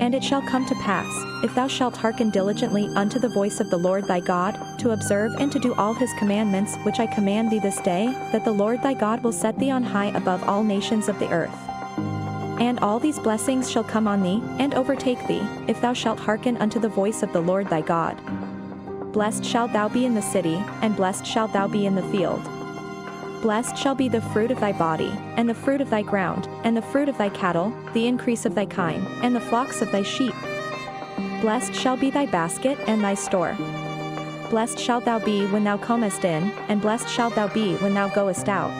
And it shall come to pass, if thou shalt hearken diligently unto the voice of the Lord thy God, to observe and to do all his commandments which I command thee this day, that the Lord thy God will set thee on high above all nations of the earth. And all these blessings shall come on thee, and overtake thee, if thou shalt hearken unto the voice of the Lord thy God. Blessed shalt thou be in the city, and blessed shalt thou be in the field. Blessed shall be the fruit of thy body, and the fruit of thy ground, and the fruit of thy cattle, the increase of thy kine, and the flocks of thy sheep. Blessed shall be thy basket and thy store. Blessed shalt thou be when thou comest in, and blessed shalt thou be when thou goest out.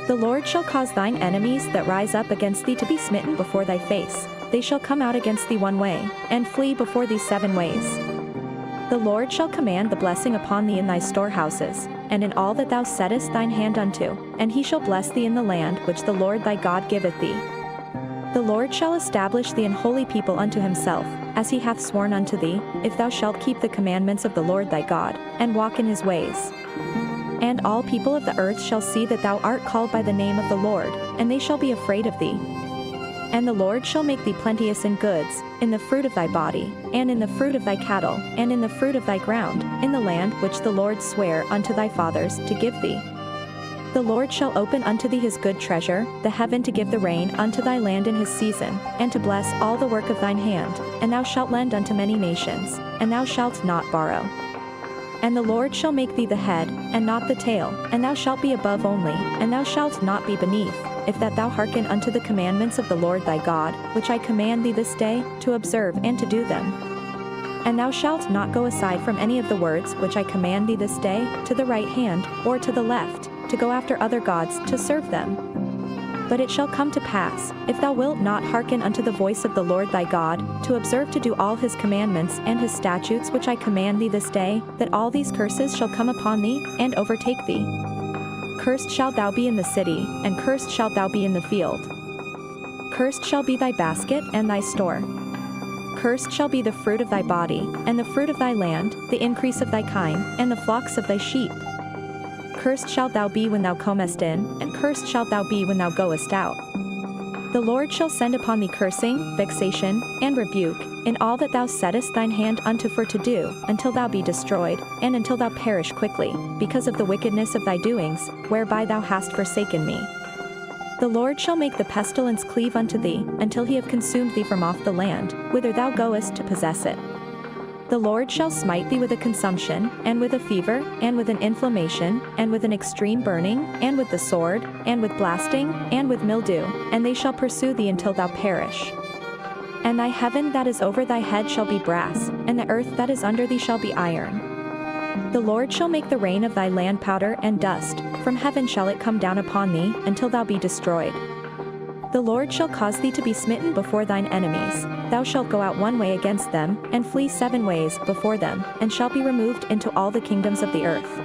The Lord shall cause thine enemies that rise up against thee to be smitten before thy face. They shall come out against thee one way, and flee before thee 7 ways. The Lord shall command the blessing upon thee in thy storehouses, and in all that thou settest thine hand unto, and he shall bless thee in the land which the Lord thy God giveth thee. The Lord shall establish thee an holy people unto himself, as he hath sworn unto thee, if thou shalt keep the commandments of the Lord thy God, and walk in his ways. And all people of the earth shall see that thou art called by the name of the Lord, and they shall be afraid of thee. And the Lord shall make thee plenteous in goods, in the fruit of thy body, and in the fruit of thy cattle, and in the fruit of thy ground, in the land which the Lord sware unto thy fathers to give thee. The Lord shall open unto thee his good treasure, the heaven to give the rain unto thy land in his season, and to bless all the work of thine hand, and thou shalt lend unto many nations, and thou shalt not borrow. And the Lord shall make thee the head, and not the tail, and thou shalt be above only, and thou shalt not be beneath, if that thou hearken unto the commandments of the Lord thy God, which I command thee this day, to observe and to do them. And thou shalt not go aside from any of the words which I command thee this day, to the right hand, or to the left, to go after other gods, to serve them. But it shall come to pass, if thou wilt not hearken unto the voice of the Lord thy God, to observe to do all his commandments and his statutes which I command thee this day, that all these curses shall come upon thee, and overtake thee. Cursed shalt thou be in the city, and cursed shalt thou be in the field. Cursed shall be thy basket and thy store. Cursed shall be the fruit of thy body, and the fruit of thy land, the increase of thy kine, and the flocks of thy sheep. Cursed shalt thou be when thou comest in, and cursed shalt thou be when thou goest out. The Lord shall send upon thee cursing, vexation, and rebuke, in all that thou settest thine hand unto for to do, until thou be destroyed, and until thou perish quickly, because of the wickedness of thy doings, whereby thou hast forsaken me. The Lord shall make the pestilence cleave unto thee, until he have consumed thee from off the land, whither thou goest to possess it. The Lord shall smite thee with a consumption, and with a fever, and with an inflammation, and with an extreme burning, and with the sword, and with blasting, and with mildew, and they shall pursue thee until thou perish. And thy heaven that is over thy head shall be brass, and the earth that is under thee shall be iron. The Lord shall make the rain of thy land powder and dust, from heaven shall it come down upon thee, until thou be destroyed. The Lord shall cause thee to be smitten before thine enemies. Thou shalt go out one way against them, and flee 7 ways before them, and shalt be removed into all the kingdoms of the earth.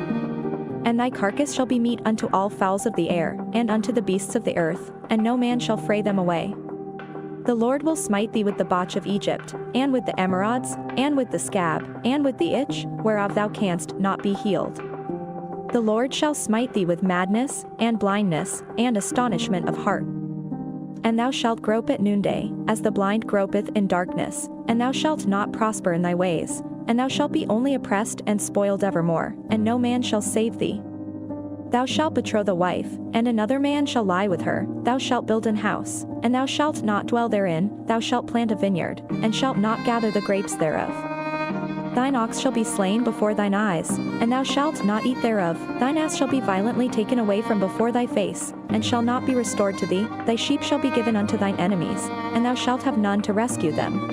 And thy carcass shall be meat unto all fowls of the air, and unto the beasts of the earth, and no man shall fray them away. The Lord will smite thee with the botch of Egypt, and with the emerods, and with the scab, and with the itch, whereof thou canst not be healed. The Lord shall smite thee with madness, and blindness, and astonishment of heart. And thou shalt grope at noonday, as the blind gropeth in darkness, and thou shalt not prosper in thy ways, and thou shalt be only oppressed and spoiled evermore, and no man shall save thee. Thou shalt betroth a wife, and another man shall lie with her. Thou shalt build an house, and thou shalt not dwell therein. Thou shalt plant a vineyard, and shalt not gather the grapes thereof. Thine ox shall be slain before thine eyes, and thou shalt not eat thereof. Thine ass shall be violently taken away from before thy face, and shall not be restored to thee. Thy sheep shall be given unto thine enemies, and thou shalt have none to rescue them.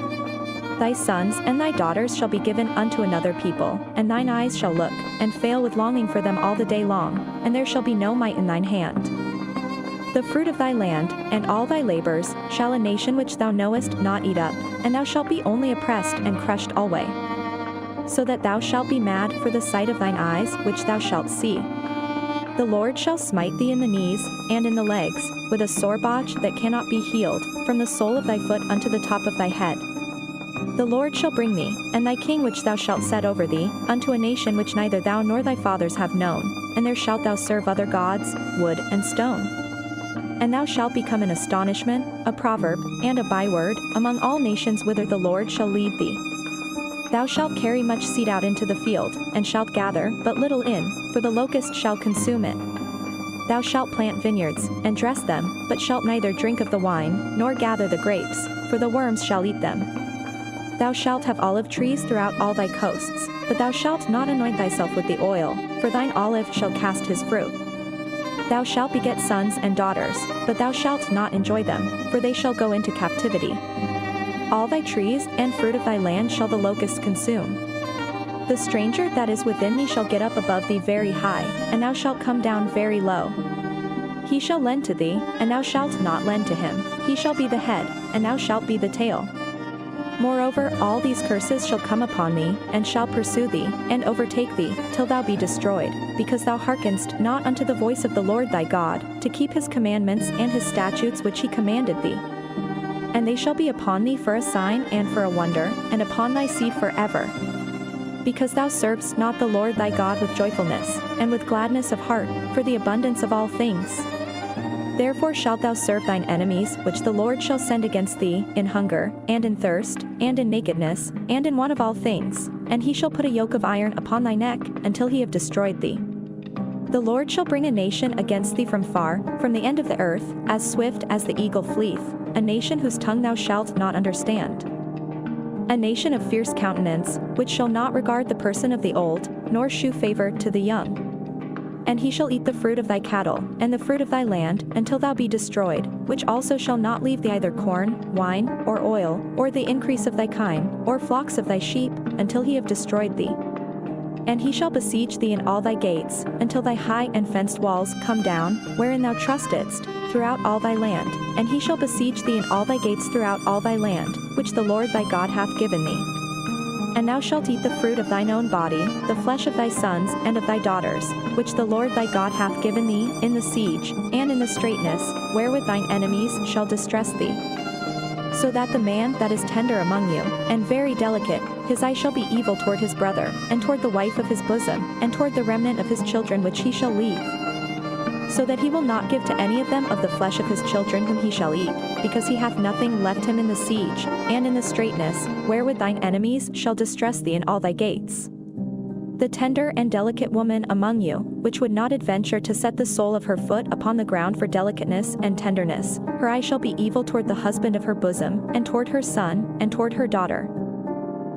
Thy sons and thy daughters shall be given unto another people, and thine eyes shall look, and fail with longing for them all the day long, and there shall be no might in thine hand. The fruit of thy land, and all thy labors, shall a nation which thou knowest not eat up, and thou shalt be only oppressed and crushed alway. So that thou shalt be mad for the sight of thine eyes which thou shalt see. The Lord shall smite thee in the knees, and in the legs, with a sore botch that cannot be healed, from the sole of thy foot unto the top of thy head. The Lord shall bring thee, and thy king which thou shalt set over thee, unto a nation which neither thou nor thy fathers have known, and there shalt thou serve other gods, wood and stone. And thou shalt become an astonishment, a proverb, and a byword, among all nations whither the Lord shall lead thee. Thou shalt carry much seed out into the field, and shalt gather but little in, for the locust shall consume it. Thou shalt plant vineyards, and dress them, but shalt neither drink of the wine, nor gather the grapes, for the worms shall eat them. Thou shalt have olive trees throughout all thy coasts, but thou shalt not anoint thyself with the oil, for thine olive shall cast his fruit. Thou shalt beget sons and daughters, but thou shalt not enjoy them, for they shall go into captivity. All thy trees and fruit of thy land shall the locust consume. The stranger that is within thee shall get up above thee very high, and thou shalt come down very low. He shall lend to thee, and thou shalt not lend to him. He shall be the head, and thou shalt be the tail. Moreover, all these curses shall come upon thee, and shall pursue thee, and overtake thee, till thou be destroyed, because thou hearkenest not unto the voice of the Lord thy God, to keep his commandments and his statutes which he commanded thee. And they shall be upon thee for a sign and for a wonder, and upon thy seed forever. Because thou servest not the Lord thy God with joyfulness, and with gladness of heart, for the abundance of all things. Therefore shalt thou serve thine enemies, which the Lord shall send against thee, in hunger, and in thirst, and in nakedness, and in want of all things, and he shall put a yoke of iron upon thy neck, until he have destroyed thee. The Lord shall bring a nation against thee from far, from the end of the earth, as swift as the eagle fleeth, a nation whose tongue thou shalt not understand. A nation of fierce countenance, which shall not regard the person of the old, nor shew favor to the young. And he shall eat the fruit of thy cattle, and the fruit of thy land, until thou be destroyed, which also shall not leave thee either corn, wine, or oil, or the increase of thy kine, or flocks of thy sheep, until he have destroyed thee. And he shall besiege thee in all thy gates, until thy high and fenced walls come down, wherein thou trustedst, throughout all thy land, and he shall besiege thee in all thy gates throughout all thy land, which the Lord thy God hath given thee. And thou shalt eat the fruit of thine own body, the flesh of thy sons and of thy daughters, which the Lord thy God hath given thee, in the siege, and in the straitness, wherewith thine enemies shall distress thee. So that the man that is tender among you, and very delicate, his eye shall be evil toward his brother, and toward the wife of his bosom, and toward the remnant of his children which he shall leave. So that he will not give to any of them of the flesh of his children whom he shall eat, because he hath nothing left him in the siege, and in the straitness, wherewith thine enemies shall distress thee in all thy gates. The tender and delicate woman among you, which would not adventure to set the sole of her foot upon the ground for delicateness and tenderness, her eye shall be evil toward the husband of her bosom, and toward her son, and toward her daughter,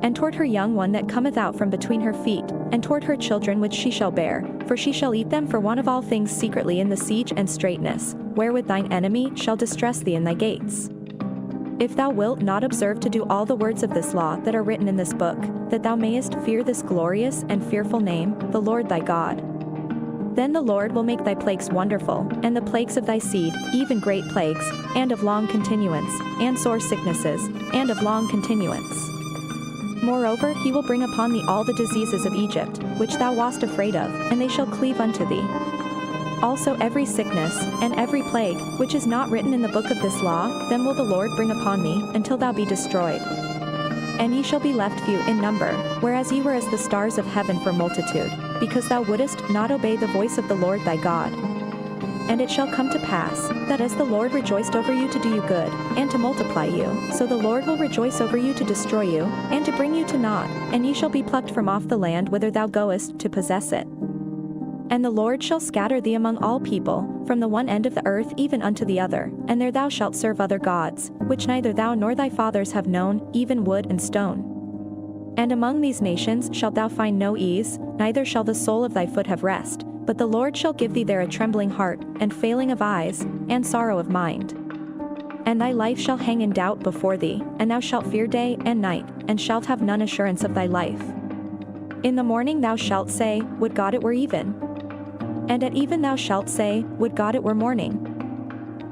and toward her young one that cometh out from between her feet, and toward her children which she shall bear, for she shall eat them for want of all things secretly in the siege and straitness, wherewith thine enemy shall distress thee in thy gates. If thou wilt not observe to do all the words of this law that are written in this book, that thou mayest fear this glorious and fearful name, the Lord thy God, then the Lord will make thy plagues wonderful, and the plagues of thy seed, even great plagues, and of long continuance, and sore sicknesses, and of long continuance. Moreover, he will bring upon thee all the diseases of Egypt, which thou wast afraid of, and they shall cleave unto thee. Also every sickness, and every plague, which is not written in the book of this law, then will the Lord bring upon thee, until thou be destroyed. And ye shall be left few in number, whereas ye were as the stars of heaven for multitude, because thou wouldest not obey the voice of the Lord thy God. And it shall come to pass, that as the Lord rejoiced over you to do you good, and to multiply you, so the Lord will rejoice over you to destroy you, and to bring you to naught, and ye shall be plucked from off the land whither thou goest to possess it. And the Lord shall scatter thee among all people, from the one end of the earth even unto the other, and there thou shalt serve other gods, which neither thou nor thy fathers have known, even wood and stone. And among these nations shalt thou find no ease, neither shall the sole of thy foot have rest, but the Lord shall give thee there a trembling heart, and failing of eyes, and sorrow of mind. And thy life shall hang in doubt before thee, and thou shalt fear day and night, and shalt have none assurance of thy life. In the morning thou shalt say, Would God it were even! And at even thou shalt say, Would God it were morning!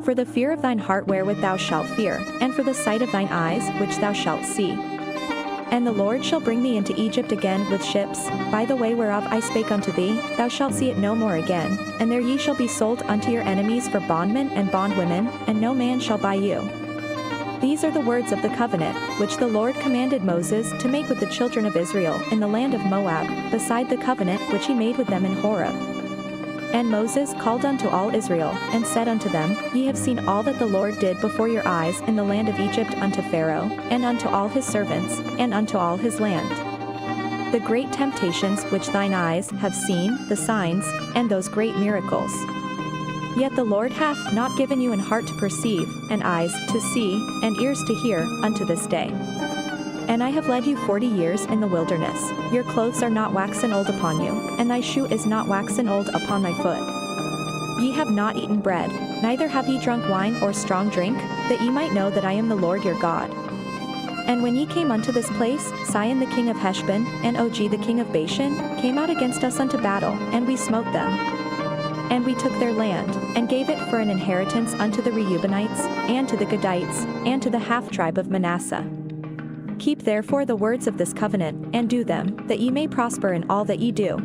For the fear of thine heart wherewith thou shalt fear, and for the sight of thine eyes which thou shalt see. And the Lord shall bring thee into Egypt again with ships, by the way whereof I spake unto thee, thou shalt see it no more again, and there ye shall be sold unto your enemies for bondmen and bondwomen, and no man shall buy you. These are the words of the covenant, which the Lord commanded Moses to make with the children of Israel in the land of Moab, beside the covenant which he made with them in Horeb. And Moses called unto all Israel, and said unto them, Ye have seen all that the Lord did before your eyes in the land of Egypt unto Pharaoh, and unto all his servants, and unto all his land. The great temptations which thine eyes have seen, the signs, and those great miracles. Yet the Lord hath not given you an heart to perceive, and eyes to see, and ears to hear, unto this day. And I have led you 40 years in the wilderness. Your clothes are not waxen old upon you, and thy shoe is not waxen old upon thy foot. Ye have not eaten bread, neither have ye drunk wine or strong drink, that ye might know that I am the Lord your God. And when ye came unto this place, Sihon the king of Heshbon, and Og the king of Bashan, came out against us unto battle, and we smote them. And we took their land, and gave it for an inheritance unto the Reubenites, and to the Gadites, and to the half-tribe of Manasseh. Keep therefore the words of this covenant, and do them, that ye may prosper in all that ye do.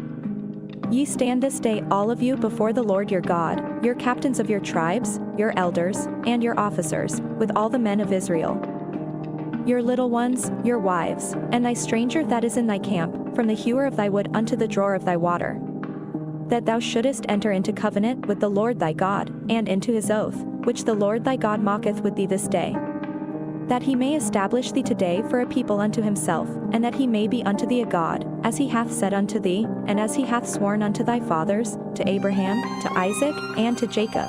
Ye stand this day all of you before the Lord your God, your captains of your tribes, your elders, and your officers, with all the men of Israel. Your little ones, your wives, and thy stranger that is in thy camp, from the hewer of thy wood unto the drawer of thy water. That thou shouldest enter into covenant with the Lord thy God, and into his oath, which the Lord thy God mocketh with thee this day. That he may establish thee today for a people unto himself, and that he may be unto thee a God, as he hath said unto thee, and as he hath sworn unto thy fathers, to Abraham, to Isaac, and to Jacob.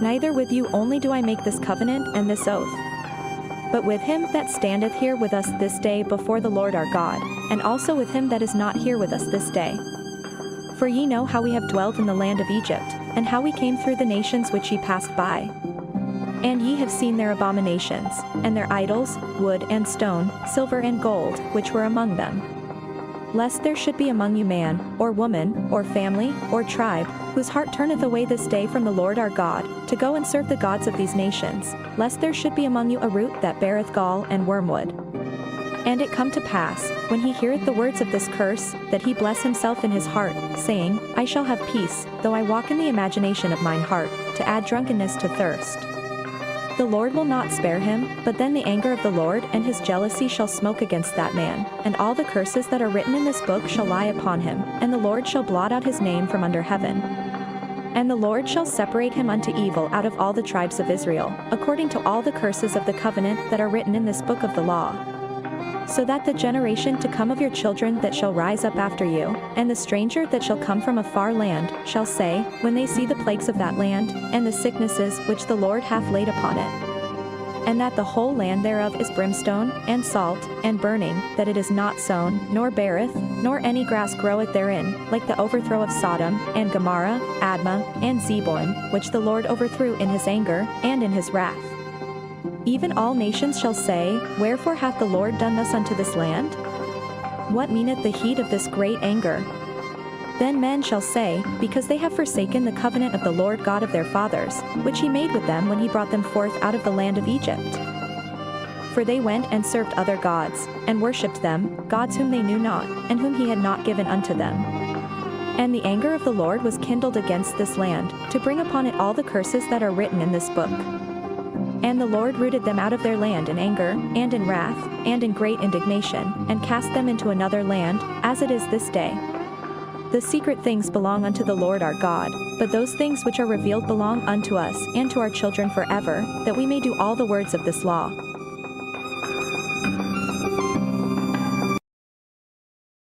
Neither with you only do I make this covenant and this oath, but with him that standeth here with us this day before the Lord our God, and also with him that is not here with us this day. For ye know how we have dwelt in the land of Egypt, and how we came through the nations which ye passed by. And ye have seen their abominations, and their idols, wood and stone, silver and gold, which were among them. Lest there should be among you man, or woman, or family, or tribe, whose heart turneth away this day from the Lord our God, to go and serve the gods of these nations, lest there should be among you a root that beareth gall and wormwood. And it come to pass, when he heareth the words of this curse, that he bless himself in his heart, saying, I shall have peace, though I walk in the imagination of mine heart, to add drunkenness to thirst. The Lord will not spare him, but then the anger of the Lord and his jealousy shall smoke against that man, and all the curses that are written in this book shall lie upon him, and the Lord shall blot out his name from under heaven. And the Lord shall separate him unto evil out of all the tribes of Israel, according to all the curses of the covenant that are written in this book of the law. So that the generation to come of your children that shall rise up after you, and the stranger that shall come from a far land, shall say, when they see the plagues of that land, and the sicknesses which the Lord hath laid upon it, and that the whole land thereof is brimstone, and salt, and burning, that it is not sown, nor beareth, nor any grass groweth therein, like the overthrow of Sodom, and Gomorrah, Admah, and Zeboim, which the Lord overthrew in his anger, and in his wrath. Even all nations shall say, Wherefore hath the Lord done thus unto this land? What meaneth the heat of this great anger? Then men shall say, Because they have forsaken the covenant of the Lord God of their fathers, which he made with them when he brought them forth out of the land of Egypt. For they went and served other gods, and worshipped them, gods whom they knew not, and whom he had not given unto them. And the anger of the Lord was kindled against this land, to bring upon it all the curses that are written in this book. And the Lord rooted them out of their land in anger, and in wrath, and in great indignation, and cast them into another land, as it is this day. The secret things belong unto the Lord our God, but those things which are revealed belong unto us and to our children forever, that we may do all the words of this law.